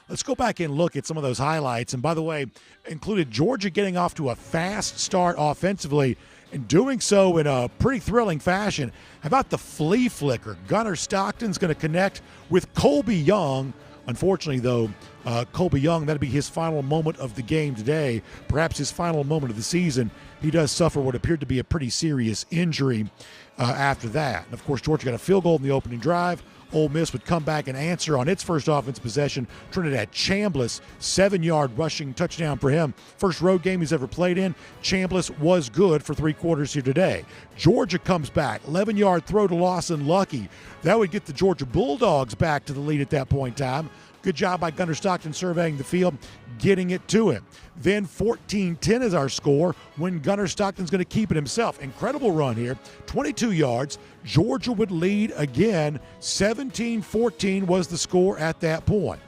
Let's go back and look at some of those highlights. And by the way, included Georgia getting off to a fast start offensively and doing so in a pretty thrilling fashion. How about the flea flicker? Gunner Stockton's going to connect with Colby Young. Unfortunately, though, Colby Young, that'll be his final moment of the game today, perhaps his final moment of the season. He does suffer what appeared to be a pretty serious injury after that. And, of course, Georgia got a field goal in the opening drive. Ole Miss would come back and answer on its first offense possession. Trinidad Chambliss, 7-yard rushing touchdown for him. First road game he's ever played in. Chambliss was good for 3 quarters here today. Georgia comes back, 11-yard throw to Lawson, Luckie. That would get the Georgia Bulldogs back to the lead at that point in time. Good job by Gunner Stockton surveying the field, getting it to him. Then 14-10 is our score when Gunner Stockton's going to keep it himself. Incredible run here, 22 yards. Georgia would lead again. 17-14 was the score at that point.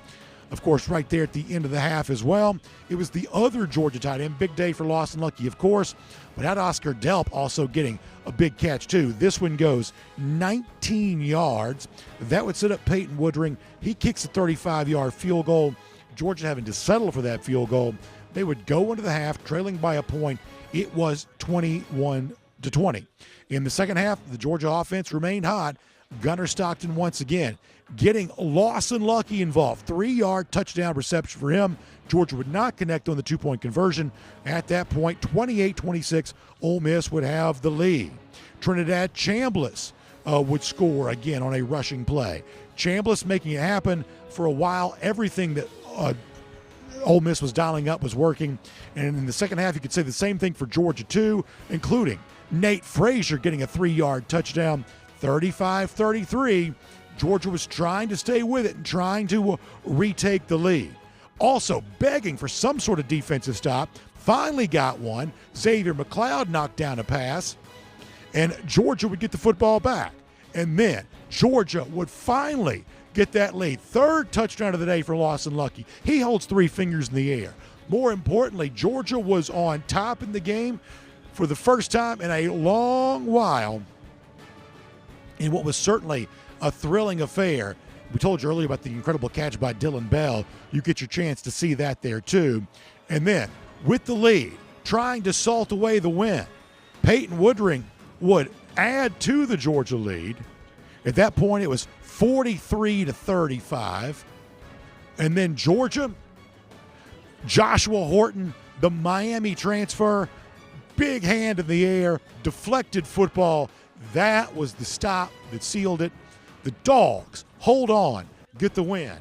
Of course, right there at the end of the half as well, it was the other Georgia tight end. Big day for Lawson, Luckie, of course, but had Oscar Delp also getting a big catch too. This one goes 19 yards. That would set up Peyton Woodring. He kicks a 35-yard field goal. Georgia having to settle for that field goal. They would go into the half trailing by a point. It was 21-20. In the second half, the Georgia offense remained hot. Gunner Stockton once again getting Lawson Luckie involved. 3-yard touchdown reception for him. Georgia would not connect on the 2-point conversion. At that point, 28-26, Ole Miss would have the lead. Trinidad Chambliss would score again on a rushing play. Chambliss making it happen for a while. Everything that Ole Miss was dialing up was working. And in the second half, you could say the same thing for Georgia too, including Nate Frazier getting a 3-yard touchdown. 35-33. Georgia was trying to stay with it and trying to retake the lead. Also begging for some sort of defensive stop. Finally got one. Xavier McLeod knocked down a pass, and Georgia would get the football back. And then Georgia would finally get that lead. Third touchdown of the day for Lawson Luckie. He holds 3 fingers in the air. More importantly, Georgia was on top in the game for the first time in a long while in what was certainly a thrilling affair. We told you earlier about the incredible catch by Dillion Bell. You get your chance to see that there too. And then, with the lead, trying to salt away the win, Peyton Woodring would add to the Georgia lead. At that point, it was 43-35. And then Georgia, Joshua Horton, the Miami transfer, big hand in the air, deflected football. That was the stop that sealed it. The Dogs hold on, get the win.